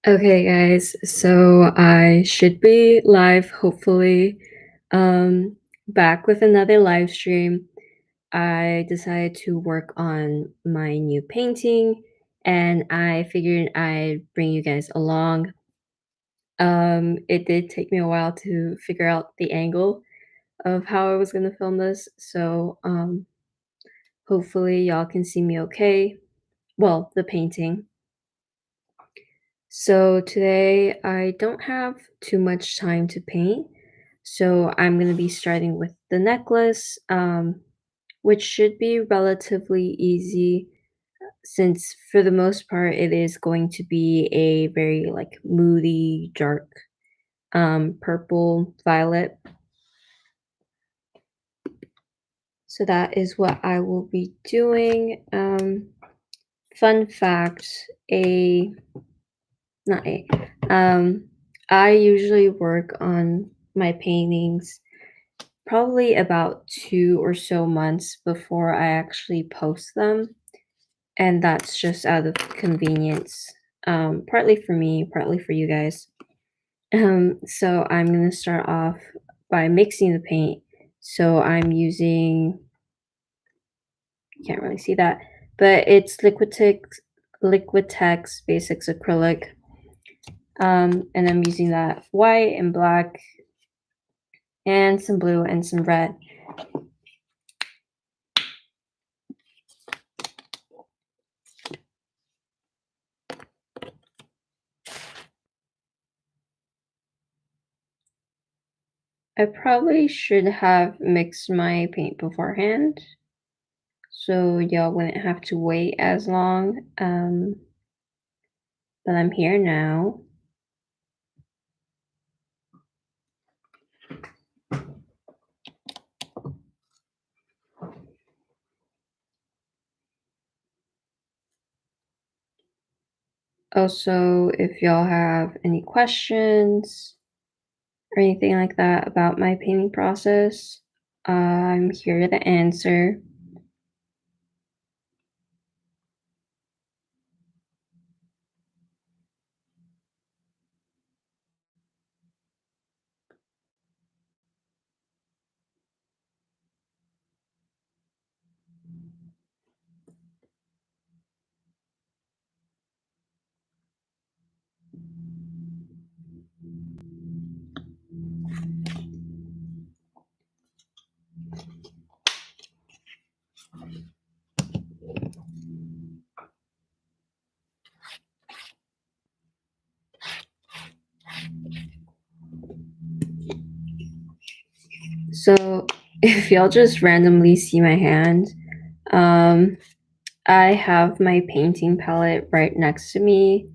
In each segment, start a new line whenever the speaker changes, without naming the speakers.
Okay, guys, so I should be live, hopefully, back with another live stream. I decided to work on my new painting, and I figured I'd bring you guys along. It did take me a while to figure out the angle of how I was gonna film this, so hopefully y'all can see me okay. Well, the painting. So today I don't have too much time to paint, so I'm going to be starting with the necklace, which should be relatively easy since for the most part it is going to be a very like moody, dark purple violet. So that is what I will be doing. Fun fact, a not a I usually work on my paintings probably about 2 or so months before I actually post them, and that's just out of convenience, partly for me, partly for you guys. So I'm gonna start off by mixing the paint. So I'm using, you can't really see that, but it's Liquitex Basics Acrylic, and I'm using that white and black and some blue and some red. I probably should have mixed my paint beforehand, so y'all wouldn't have to wait as long. But I'm here now. Also, if y'all have any questions or anything like that about my painting process, I'm here to answer. So, if y'all just randomly see my hand, um, I have my painting palette right next to me,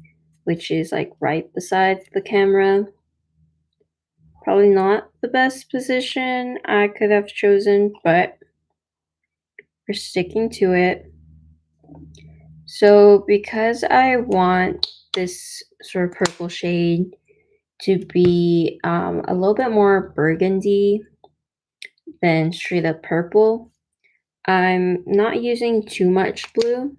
which is like right beside the camera. Probably not the best position I could have chosen, but we're sticking to it. So because I want this sort of purple shade to be a little bit more burgundy than straight up purple, I'm not using too much blue.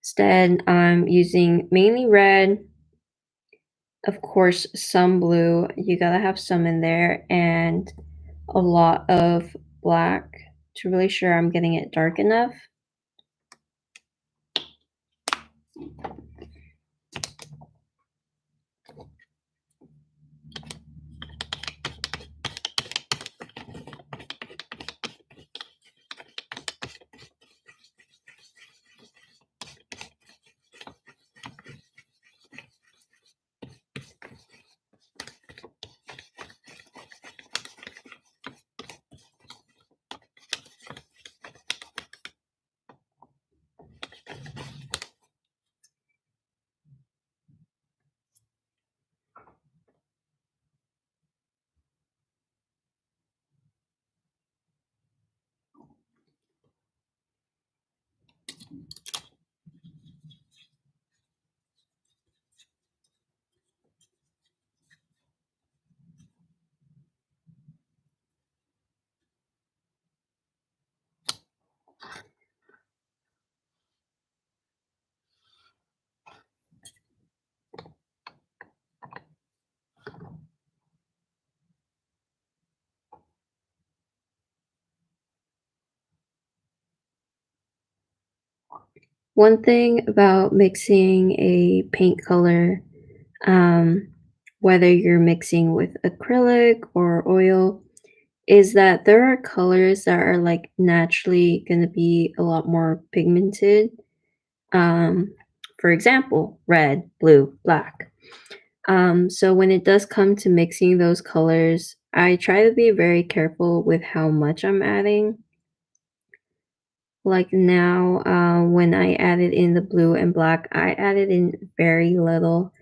Instead, I'm using mainly red, of course, some blue. You gotta have some in there, and a lot of black to really sure I'm getting it dark enough. One thing about mixing a paint color, um, whether you're mixing with acrylic or oil, is that there are colors that are like naturally going to be a lot more pigmented. Um, for example, red, blue, black. So when it does come to mixing those colors, I try to be very careful with how much I'm adding. Like now, when I added in the blue and black, I added in very little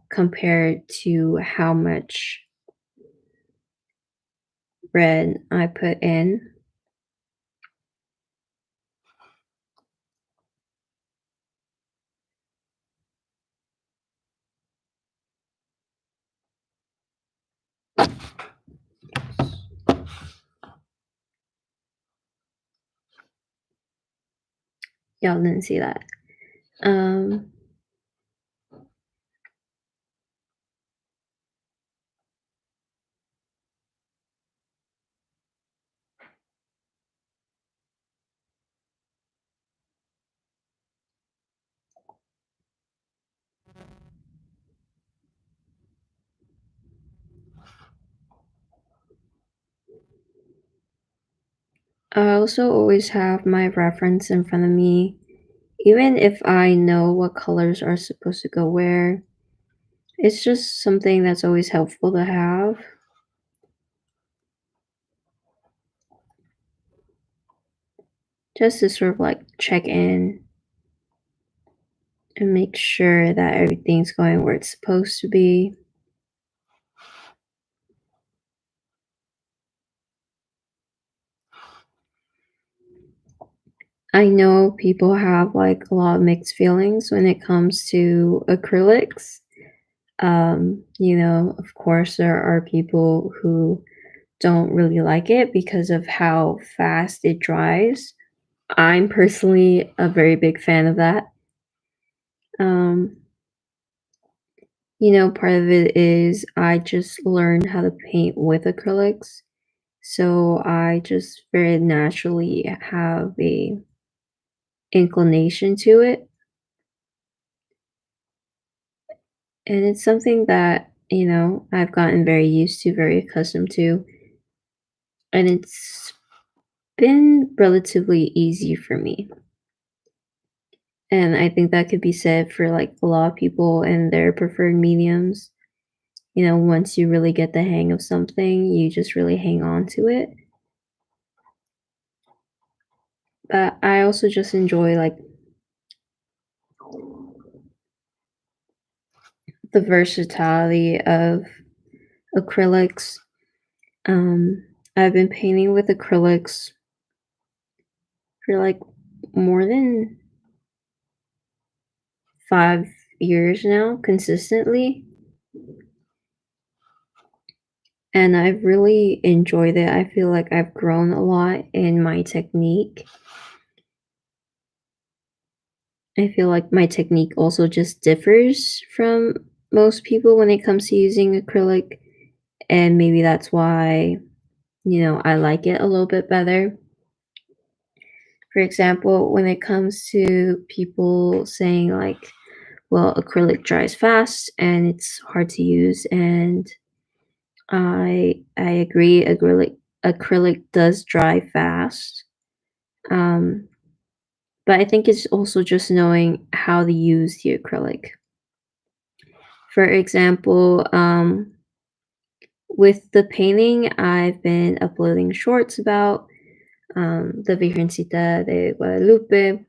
compared to how much red I put in. Y'all didn't see that. Um, I also always have my reference in front of me, even if I know what colors are supposed to go where. It's just something that's always helpful to have, just to sort of like check in and make sure that everything's going where it's supposed to be. I know people have like a lot of mixed feelings when it comes to acrylics. Of course, there are people who don't really like it because of how fast it dries. I'm personally a very big fan of that. Um, Part of it is I just learned how to paint with acrylics. So I just very naturally have a inclination to it. And it's something that, I've gotten very used to, very accustomed to. And it's been relatively easy for me. And I think that could be said for like a lot of people and their preferred mediums. Once you really get the hang of something, you just really hang on to it. But I also just enjoy like the versatility of acrylics. I've been painting with acrylics for like more than 5 years now, consistently. And I've really enjoyed it. I feel like I've grown a lot in my technique. I feel like my technique also just differs from most people when it comes to using acrylic. And maybe that's why, I like it a little bit better. For example, when it comes to people saying, like, well, acrylic dries fast and it's hard to use, and I agree, acrylic does dry fast. Um, but I think it's also just knowing how to use the acrylic. For example, with the painting, I've been uploading shorts about the Virgencita de Guadalupe.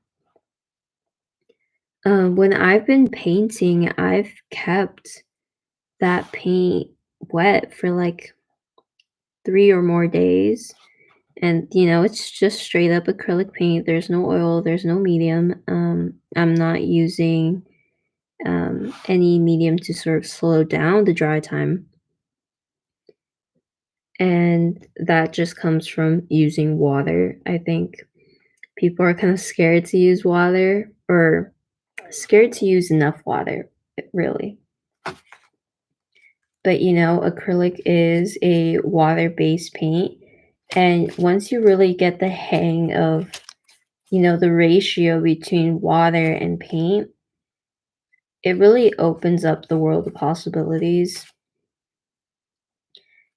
When I've been painting, I've kept that paint wet for like 3 or more days. And it's just straight up acrylic paint. There's no oil, there's no medium. I'm not using any medium to sort of slow down the dry time. And that just comes from using water. I think people are kind of scared to use water or scared to use enough water, really. But acrylic is a water based paint. And once you really get the hang of the ratio between water and paint, it really opens up the world of possibilities.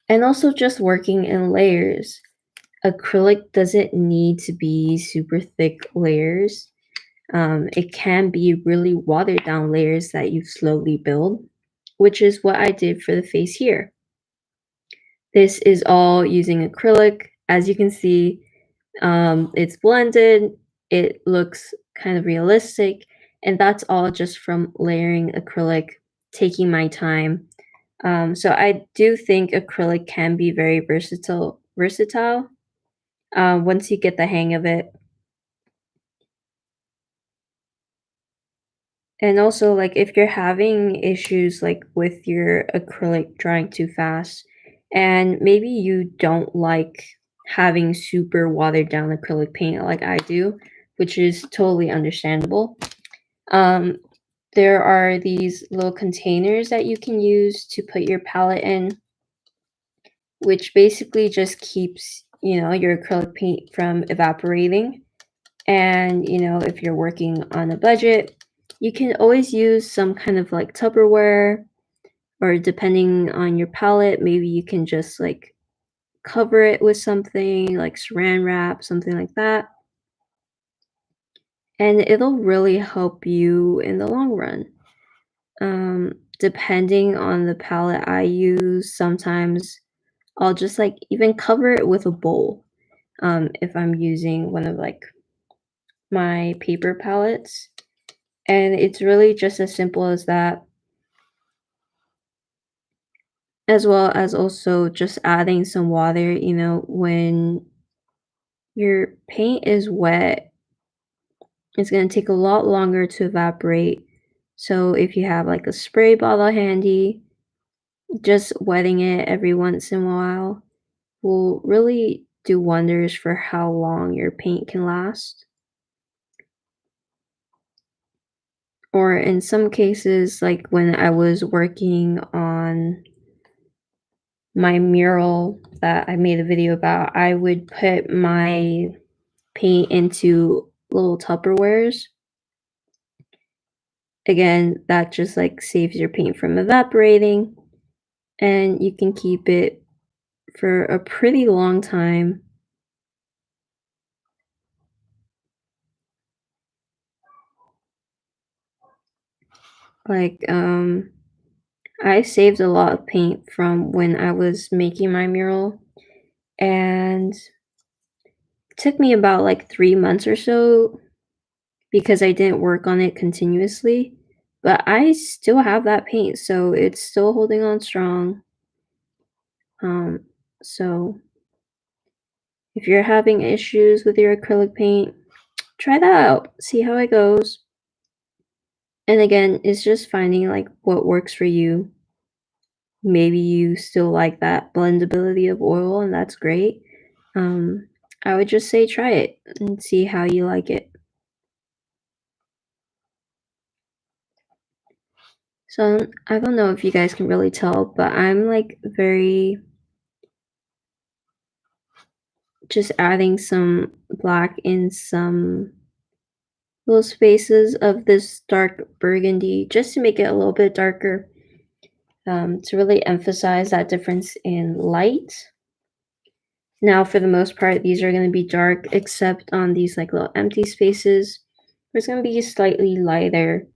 And also just working in layers. Acrylic doesn't need to be super thick layers. It can be really watered down layers that you slowly build, which is what I did for the face here. This is all using acrylic. As you can see, it's blended, it looks kind of realistic, and that's all just from layering acrylic, taking my time. So I do think acrylic can be very versatile once you get the hang of it. And also, like, if you're having issues like with your acrylic drying too fast, and maybe you don't like having super watered down acrylic paint like I do, which is totally understandable. Um, there are these little containers that you can use to put your palette in, which basically just keeps, your acrylic paint from evaporating. And, if you're working on a budget, you can always use some kind of like Tupperware, or depending on your palette, maybe you can just like cover it with something like saran wrap, something like that. And it'll really help you in the long run. Depending on the palette I use, sometimes I'll just like even cover it with a bowl. If I'm using one of like my paper palettes. And it's really just as simple as that, as well as also just adding some water. When your paint is wet, it's going to take a lot longer to evaporate. So if you have like a spray bottle handy, just wetting it every once in a while will really do wonders for how long your paint can last. Or in some cases, like when I was working on my mural that I made a video about, I would put my paint into little Tupperwares. Again, that just like saves your paint from evaporating, and you can keep it for a pretty long time. Like, I saved a lot of paint from when I was making my mural, and it took me about like 3 months or so because I didn't work on it continuously. But I still have that paint, so it's still holding on strong. So if you're having issues with your acrylic paint, try that out. See how it goes. And again, it's just finding like what works for you. Maybe you still like that blendability of oil, and that's great. Um, I would just say try it and see how you like it. So I don't know if you guys can really tell, but I'm like very just adding some black in some little spaces of this dark burgundy just to make it a little bit darker, to really emphasize that difference in light. Now, for the most part, these are going to be dark, except on these like little empty spaces. There's going to be slightly lighter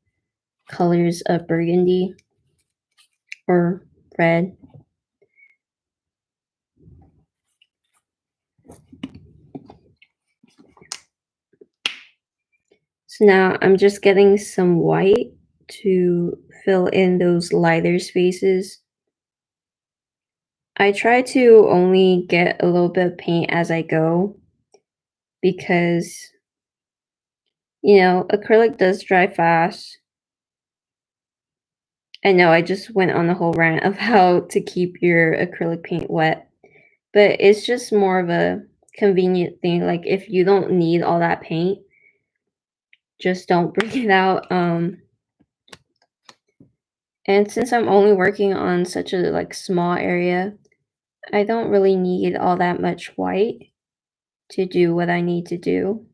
colors of burgundy or red. So now I'm just getting some white to fill in those lighter spaces. I try to only get a little bit of paint as I go because, acrylic does dry fast. I know I just went on a whole rant of how to keep your acrylic paint wet, but it's just more of a convenient thing. Like if you don't need all that paint, just don't bring it out. And since I'm only working on such a like small area, I don't really need all that much white to do what I need to do.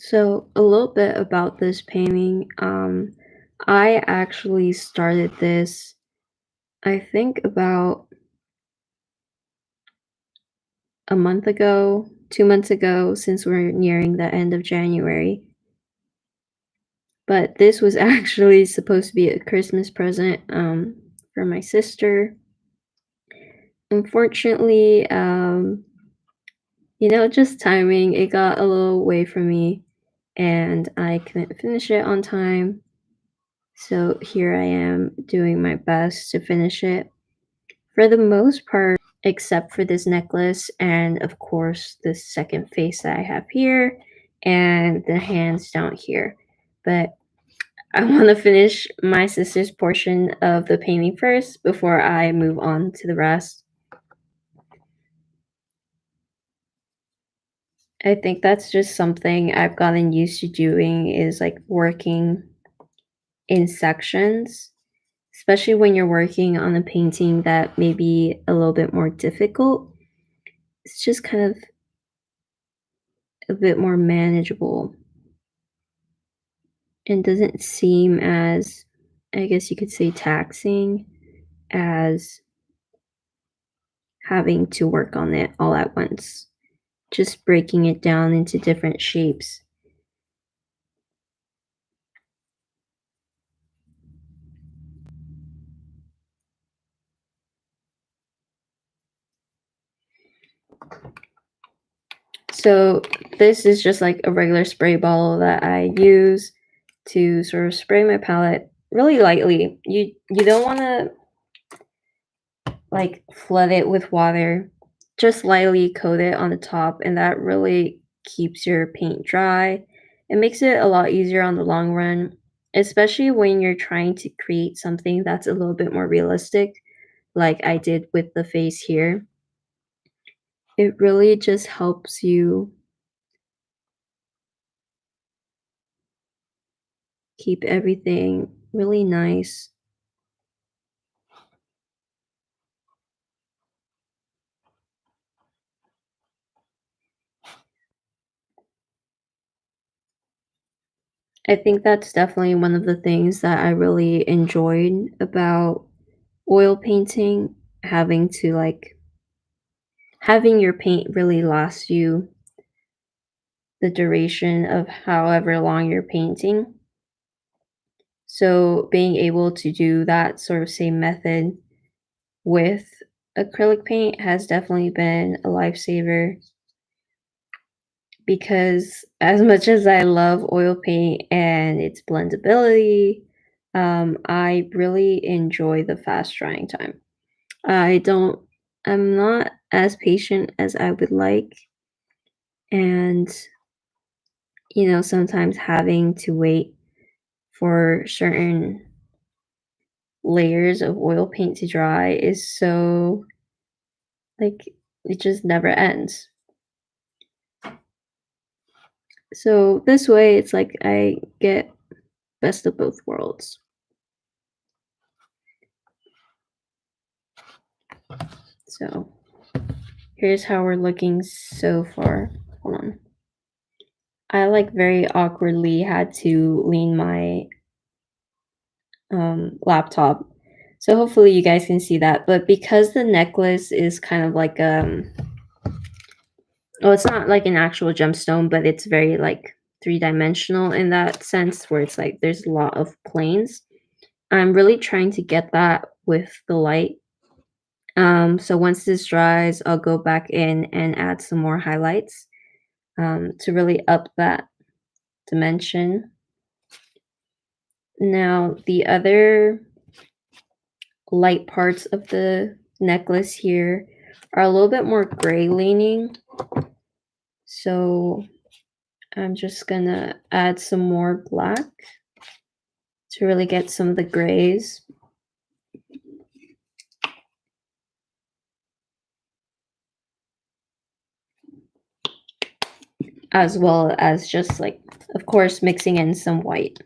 So a little bit about this painting. I actually started this, I think about a month ago, 2 months ago, since we're nearing the end of January. But this was actually supposed to be a Christmas present, for my sister. Unfortunately, just timing, it got a little away from me and I couldn't finish it on time. So here I am doing my best to finish it for the most part, except for this necklace and, of course, the second face that I have here and the hands down here. But I want to finish my sister's portion of the painting first before I move on to the rest. I think that's just something I've gotten used to doing is like working in sections, especially when you're working on a painting that may be a little bit more difficult. It's just kind of a bit more manageable and doesn't seem as, I guess you could say, taxing as having to work on it all at once, just breaking it down into different shapes. So this is just like a regular spray bottle that I use to sort of spray my palette really lightly. You don't want to like flood it with water. Just lightly coat it on the top and that really keeps your paint dry. It makes it a lot easier on the long run, especially when you're trying to create something that's a little bit more realistic, like I did with the face here. It really just helps you keep everything really nice. I think that's definitely one of the things that I really enjoyed about oil painting, having to like having your paint really last you the duration of however long you're painting. So being able to do that sort of same method with acrylic paint has definitely been a lifesaver because as much as I love oil paint and its blendability, I really enjoy the fast drying time. I don't I'm not as patient as I would like, and sometimes having to wait for certain layers of oil paint to dry is so like it just never ends. So this way it's like I get best of both worlds. So here's how we're looking so far. Hold on. I like very awkwardly had to lean my laptop. So hopefully you guys can see that. But because the necklace is kind of like well, it's not like an actual gemstone, but it's very like three-dimensional in that sense where it's like there's a lot of planes. I'm really trying to get that with the light. So once this dries, I'll go back in and add some more highlights to really up that dimension. Now, the other light parts of the necklace here are a little bit more gray leaning. So I'm just gonna add some more black to really get some of the grays. As well as just like, of course, mixing in some white.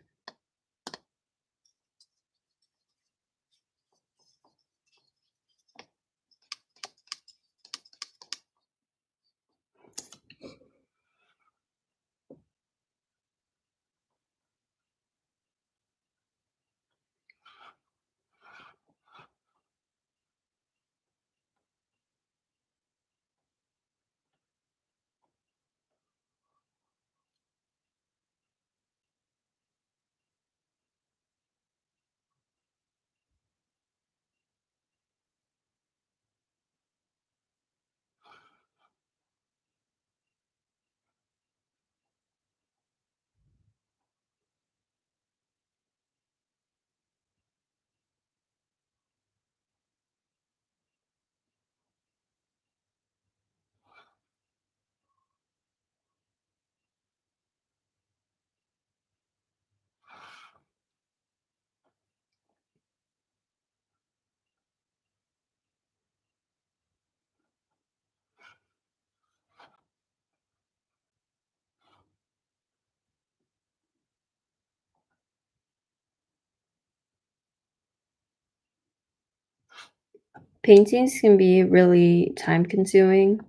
Paintings can be really time consuming,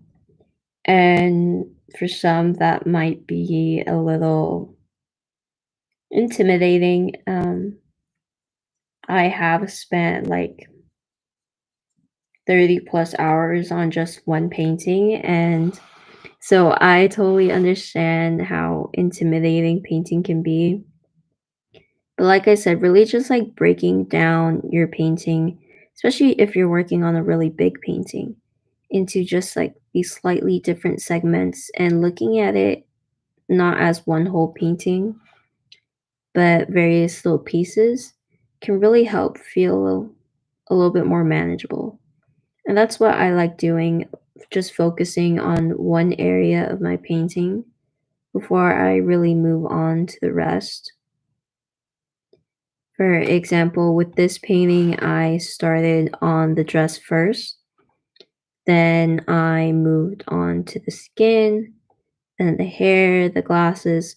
and for some, that might be a little intimidating. I have spent like 30 plus hours on just one painting, and so I totally understand how intimidating painting can be. But like I said, really just like breaking down your painting, especially if you're working on a really big painting, into just like these slightly different segments and looking at it not as one whole painting, but various little pieces can really help feel a little bit more manageable. And that's what I like doing, just focusing on one area of my painting before I really move on to the rest. For example, with this painting, I started on the dress first, then I moved on to the skin, then the hair, the glasses,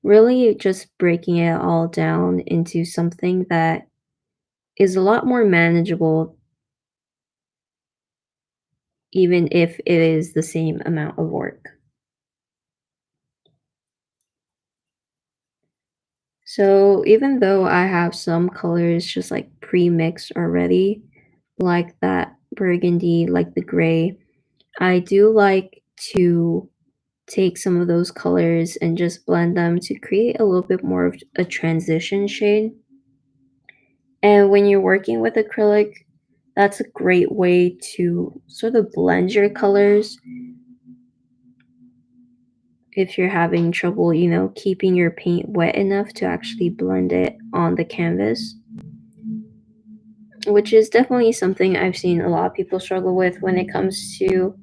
really just breaking it all down into something that is a lot more manageable, even if it is the same amount of work. So even though I have some colors just like pre-mixed already, like that burgundy, like the gray, I do like to take some of those colors and just blend them to create a little bit more of a transition shade. And when you're working with acrylic, that's a great way to sort of blend your colors if you're having trouble, keeping your paint wet enough to actually blend it on the canvas, which is definitely something I've seen a lot of people struggle with when it comes to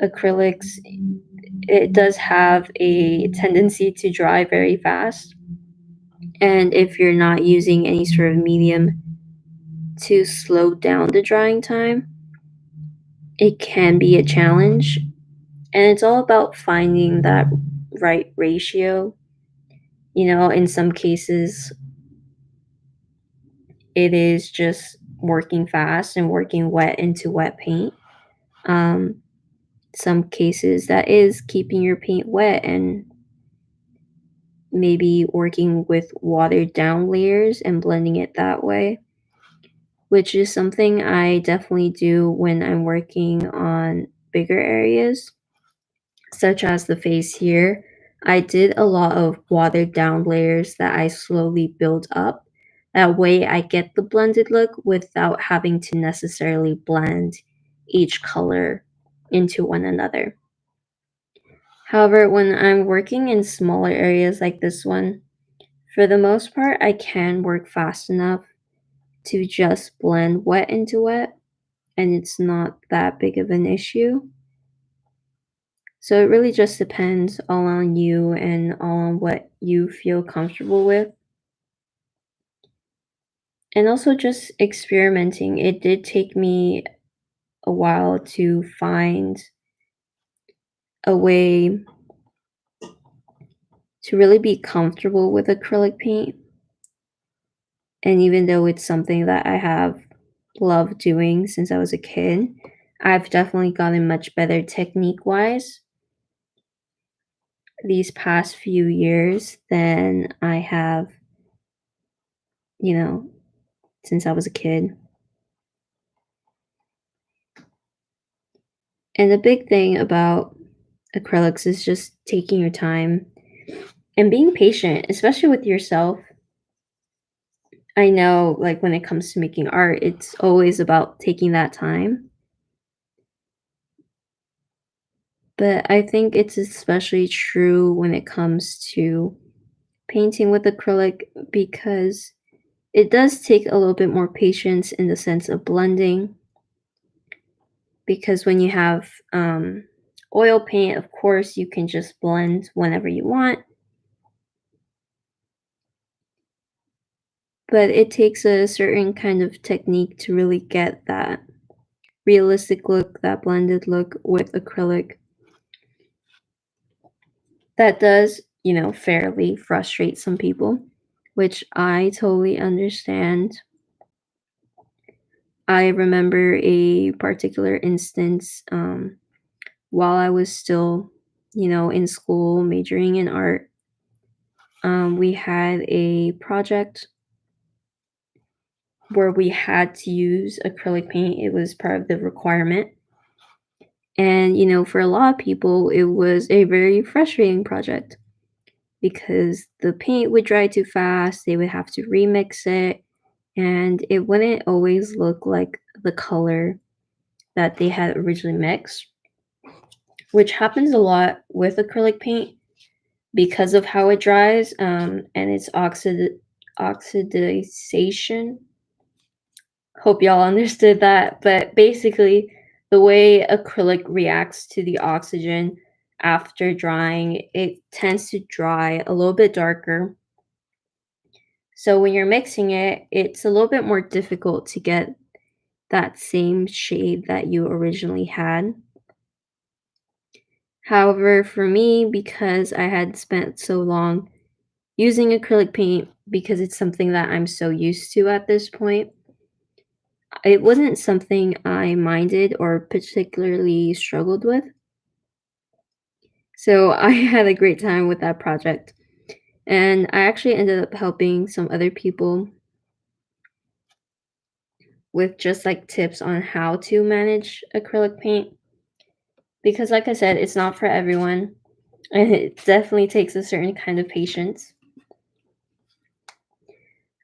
acrylics. It does have a tendency to dry very fast. And if you're not using any sort of medium to slow down the drying time, it can be a challenge. And it's all about finding that right ratio. In some cases, it is just working fast and working wet into wet paint. Um, some cases, that is keeping your paint wet and maybe working with watered down layers and blending it that way, which is something I definitely do when I'm working on bigger areas, such as the face here. I did a lot of watered down layers that I slowly build up. That way, I get the blended look without having to necessarily blend each color into one another. However, when I'm working in smaller areas like this one, for the most part, I can work fast enough to just blend wet into wet, and it's not that big of an issue. So it really just depends all on you and all on what you feel comfortable with. And also just experimenting. It did take me a while to find a way to really be comfortable with acrylic paint. And even though it's something that I have loved doing since I was a kid, I've definitely gotten much better technique wise these past few years than I have, you know, since I was a kid. And the big thing about acrylics is just taking your time and being patient, especially with yourself. I know, like, when it comes to making art, it's always about taking that time. But I think it's especially true when it comes to painting with acrylic because it does take a little bit more patience in the sense of blending. Because when you have oil paint, of course, you can just blend whenever you want. But it takes a certain kind of technique to really get that realistic look, that blended look with acrylic. That does, fairly frustrate some people, which I totally understand. I remember a particular instance while I was still, in school majoring in art. We had a project where we had to use acrylic paint. It was part of the requirement. And, for a lot of people, it was a very frustrating project because the paint would dry too fast, they would have to remix it, and it wouldn't always look like the color that they had originally mixed, which happens a lot with acrylic paint because of how it dries and its oxidization. Hope y'all understood that. But basically, the way acrylic reacts to the oxygen after drying, it tends to dry a little bit darker. So when you're mixing it, it's a little bit more difficult to get that same shade that you originally had. However, for me, because I had spent so long using acrylic paint, because it's something that I'm so used to at this point, it wasn't something I minded or particularly struggled with. So I had a great time with that project. And I actually ended up helping some other people with just like tips on how to manage acrylic paint. Because, like I said, it's not for everyone. And it definitely takes a certain kind of patience.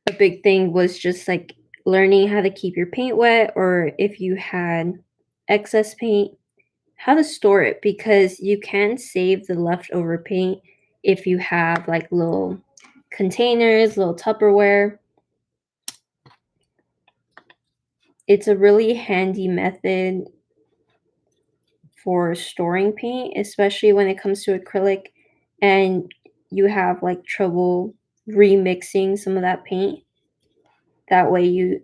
A big thing was just like learning how to keep your paint wet, or if you had excess paint, how to store it, because you can save the leftover paint if you have like little containers, little Tupperware. It's a really handy method for storing paint, especially when it comes to acrylic and you have like trouble remixing some of that paint. That way you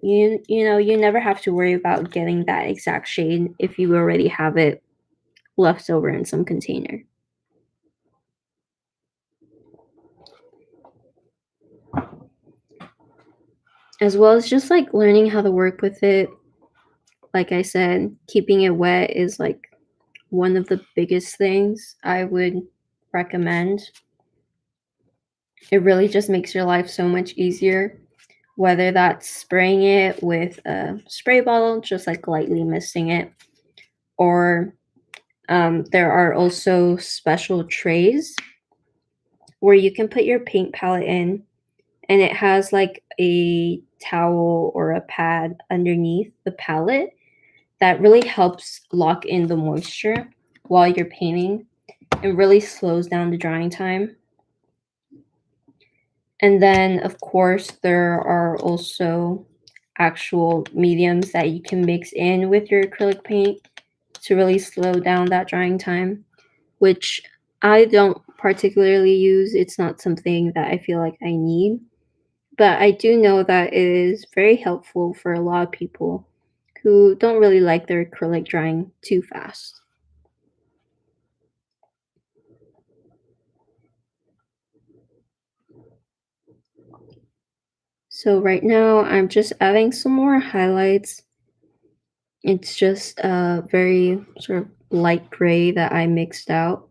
never have to worry about getting that exact shade if you already have it left over in some container. As well as just like learning how to work with it. Like I said, keeping it wet is like one of the biggest things I would recommend. It really just makes your life so much easier, whether that's spraying it with a spray bottle, just like lightly misting it, or there are also special trays where you can put your paint palette in, and it has like a towel or a pad underneath the palette that really helps lock in the moisture while you're painting and really slows down the drying time. And then, of course, there are also actual mediums that you can mix in with your acrylic paint to really slow down that drying time, which I don't particularly use. It's not something that I feel like I need, but I do know that it is very helpful for a lot of people who don't really like their acrylic drying too fast. So right now I'm just adding some more highlights. It's just a very sort of light gray that I mixed out.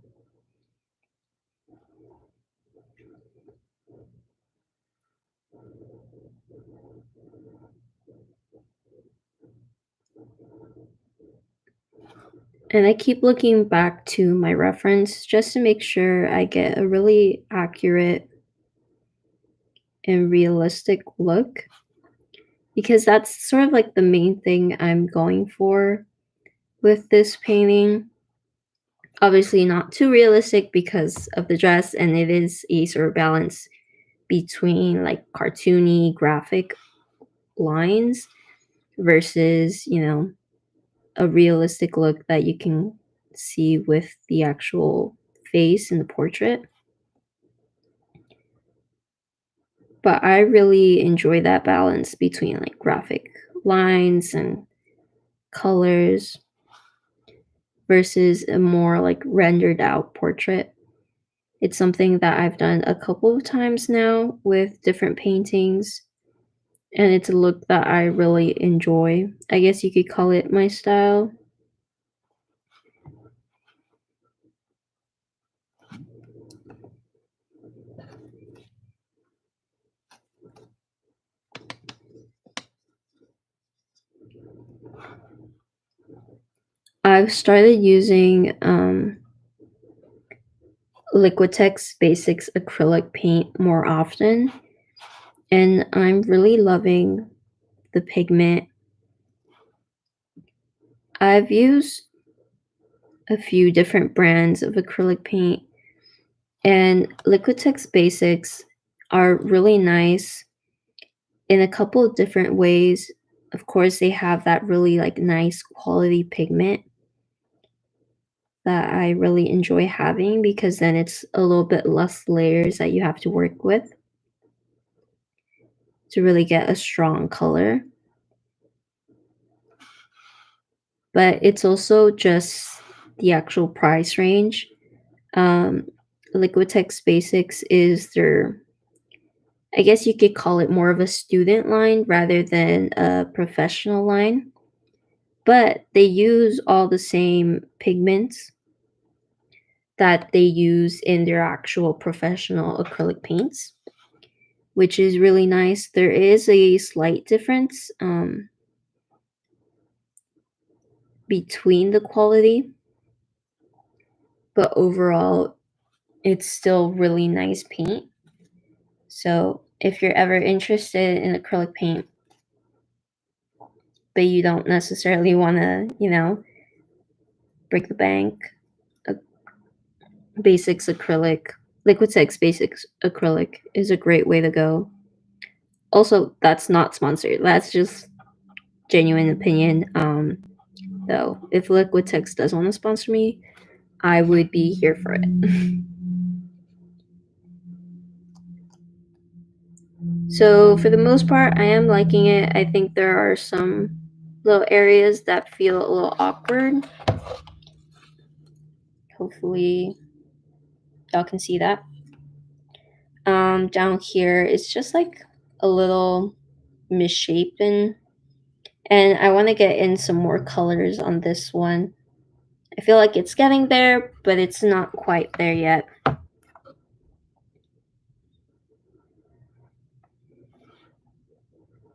And I keep looking back to my reference just to make sure I get a really accurate and realistic look, because that's sort of like the main thing I'm going for with this painting. Obviously, not too realistic because of the dress, and it is a sort of balance between like cartoony graphic lines versus, a realistic look that you can see with the actual face in the portrait. But I really enjoy that balance between like graphic lines and colors versus a more like rendered out portrait. It's something that I've done a couple of times now with different paintings, and it's a look that I really enjoy. I guess you could call it my style. I've started using Liquitex Basics acrylic paint more often, and I'm really loving the pigment. I've used a few different brands of acrylic paint, and Liquitex Basics are really nice in a couple of different ways. Of course, they have that really like nice quality pigment that I really enjoy having because then it's a little bit less layers that you have to work with to really get a strong color. But it's also just the actual price range. Um, Liquitex Basics is their, I guess you could call it more of a student line rather than a professional line. But they use all the same pigments that they use in their actual professional acrylic paints, which is really nice. There is a slight difference between the quality, but overall, it's still really nice paint. So if you're ever interested in acrylic paint, but you don't necessarily want to, break the bank, a basics acrylic, Liquitex Basics acrylic is a great way to go. Also, that's not sponsored. That's just genuine opinion. Though, if Liquitex does want to sponsor me, I would be here for it. So, for the most part, I am liking it. I think there are some little areas that feel a little awkward. Hopefully, y'all can see that. Down here, it's just like a little misshapen, and I want to get in some more colors on this one. I feel like it's getting there, but it's not quite there yet.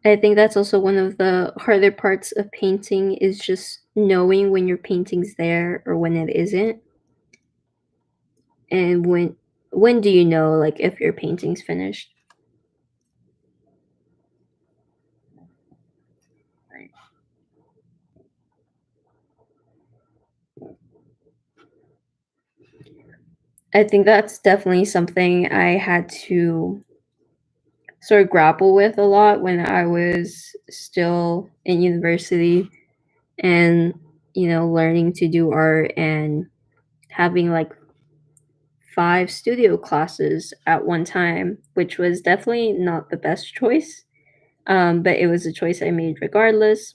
I think that's also one of the harder parts of painting is just knowing when your painting's there or when it isn't. And when do you know like if your painting's finished? I think that's definitely something I had to sort of grapple with a lot when I was still in university and learning to do art and having like 5 studio classes at one time, which was definitely not the best choice. But it was a choice I made regardless.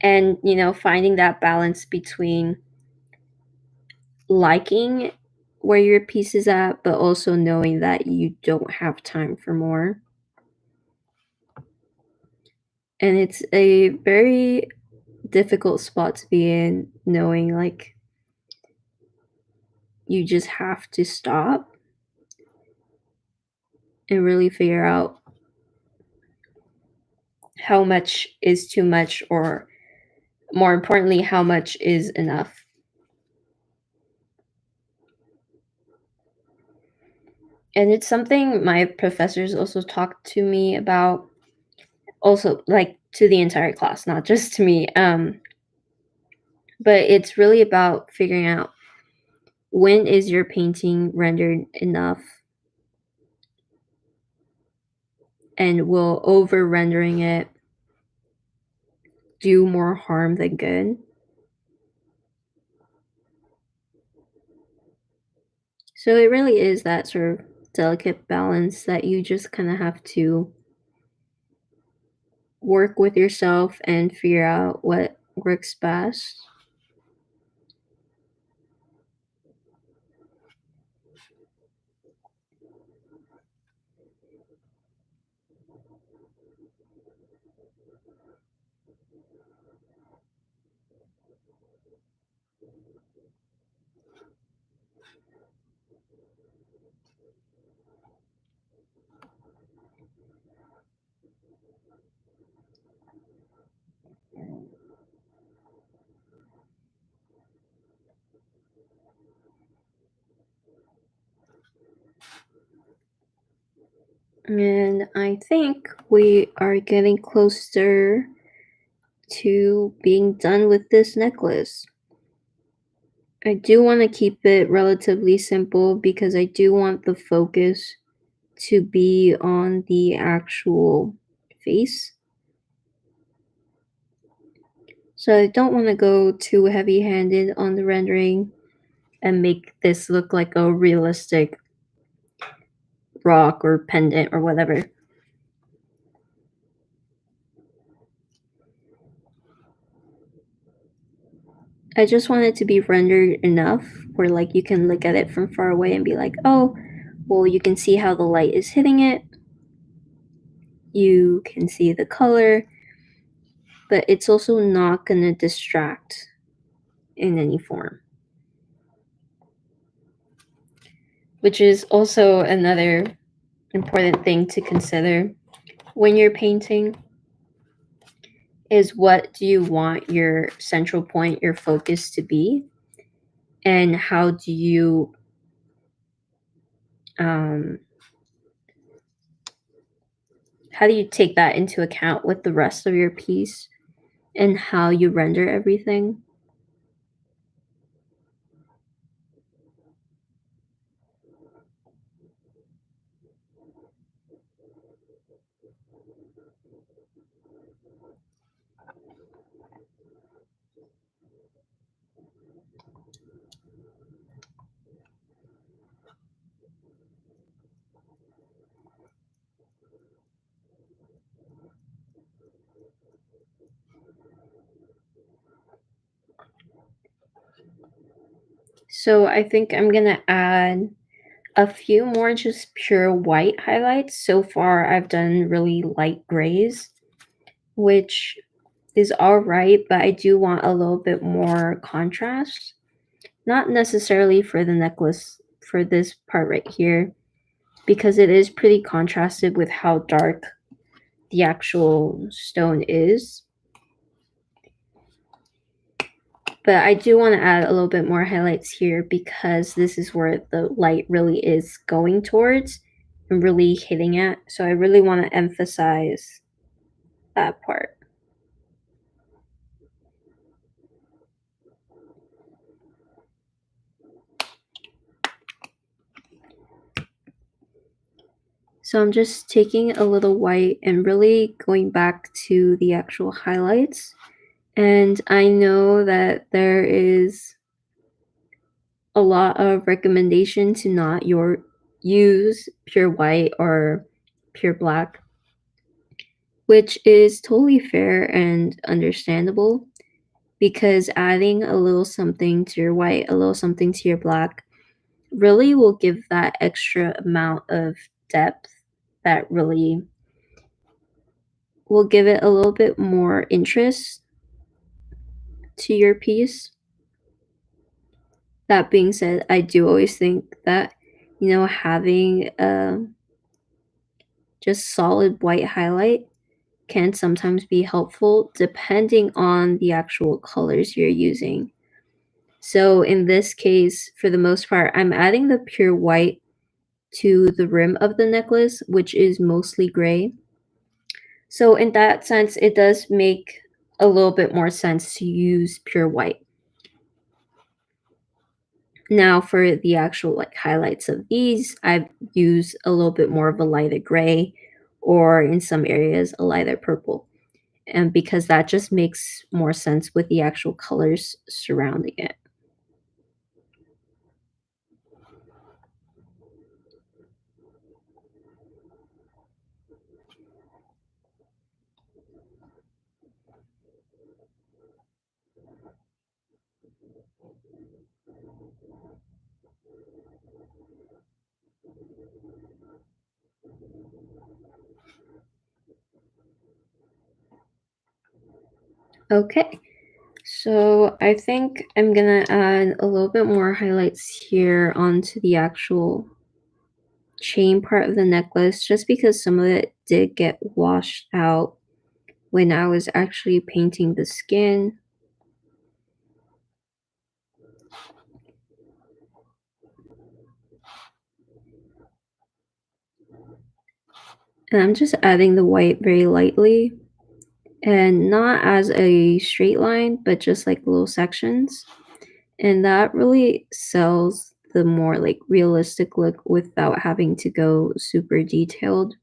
And finding that balance between liking where your piece is at, but also knowing that you don't have time for more. And it's a very difficult spot to be in, knowing like you just have to stop and really figure out how much is too much, or more importantly, how much is enough. And it's something my professors also talked to me about, also like to the entire class, not just to me. But it's really about figuring out when is your painting rendered enough, and will over rendering it do more harm than good. So it really is that sort of delicate balance that you just kind of have to work with yourself and figure out what works best. And I think we are getting closer to being done with this necklace. I do want to keep it relatively simple because I do want the focus to be on the actual face. So I don't want to go too heavy handed on the rendering and make this look like a realistic rock or pendant or whatever. I just want it to be rendered enough where like you can look at it from far away and be like, oh, well, you can see how the light is hitting it. You can see the color, but it's also not going to distract in any form, which is also another important thing to consider when you're painting is what do you want your central point, your focus to be, and um, how do you take that into account with the rest of your piece and how you render everything. So I think I'm gonna add a few more just pure white highlights. So far, I've done really light grays, which is all right, but I do want a little bit more contrast. Not necessarily for the necklace, for this part right here, because it is pretty contrasted with how dark the actual stone is. But I do want to add a little bit more highlights here because this is where the light really is going towards and really hitting at. So I really want to emphasize that part. So I'm just taking a little white and really going back to the actual highlights. And I know that there is a lot of recommendation to not use pure white or pure black, which is totally fair and understandable because adding a little something to your white, a little something to your black really will give that extra amount of depth that really will give it a little bit more interest to your piece. That being said, I do always think that, having just solid white highlight can sometimes be helpful depending on the actual colors you're using. So in this case, for the most part, I'm adding the pure white to the rim of the necklace, which is mostly gray. So in that sense, it does make a little bit more sense to use pure white. Now for the actual like highlights of these, I've used a little bit more of a lighter gray or in some areas a lighter purple. And because that just makes more sense with the actual colors surrounding it. Okay, So I think I'm gonna add a little bit more highlights here onto the actual chain part of the necklace just because some of it did get washed out when I was actually painting the skin. And I'm just adding the white very lightly and not as a straight line, but just like little sections. And that really sells the more like realistic look without having to go super detailed.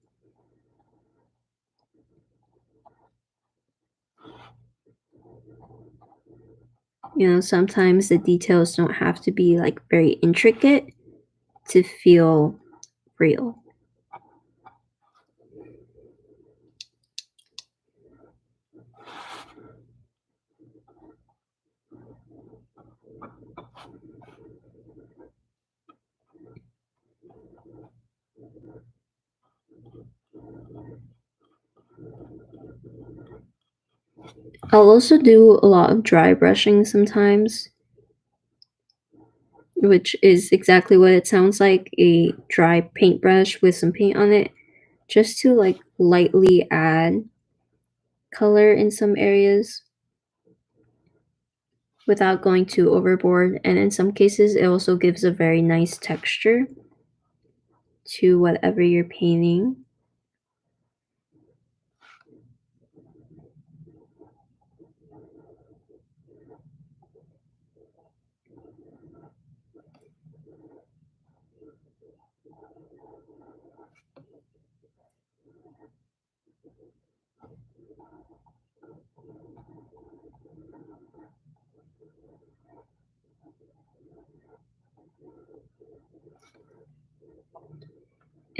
Sometimes the details don't have to be like very intricate to feel real. I'll also do a lot of dry brushing sometimes, which is exactly what it sounds like, a dry paintbrush with some paint on it, just to like lightly add color in some areas without going too overboard. And in some cases, it also gives a very nice texture to whatever you're painting.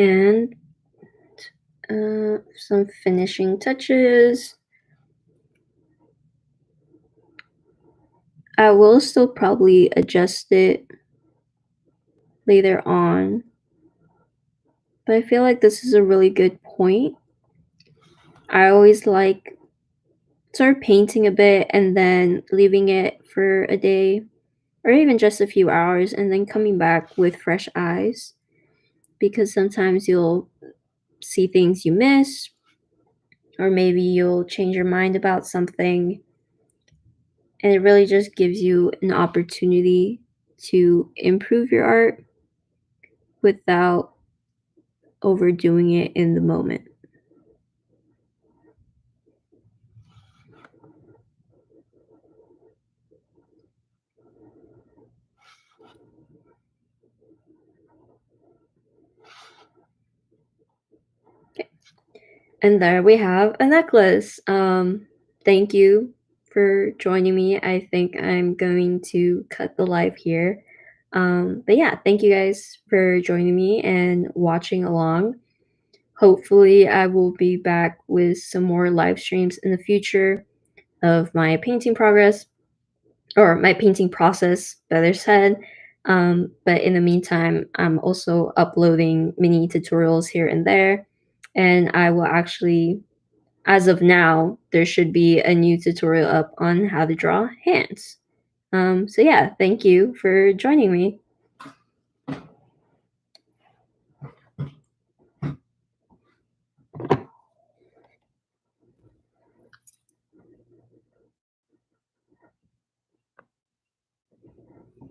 And some finishing touches. I will still probably adjust it later on, but I feel like this is a really good point. I always like sort of painting a bit and then leaving it for a day or even just a few hours and then coming back with fresh eyes because sometimes you'll see things you miss or maybe you'll change your mind about something and it really just gives you an opportunity to improve your art without overdoing it in the moment. And there we have a necklace. Thank you for joining me. I think I'm going to cut the live here. But yeah, thank you guys for joining me and watching along. Hopefully, I will be back with some more live streams in the future of my painting progress or my painting process, better said. But in the meantime, I'm also uploading mini tutorials here and there. And I will actually, as of now, there should be a new tutorial up on how to draw hands. So yeah, thank you for joining me.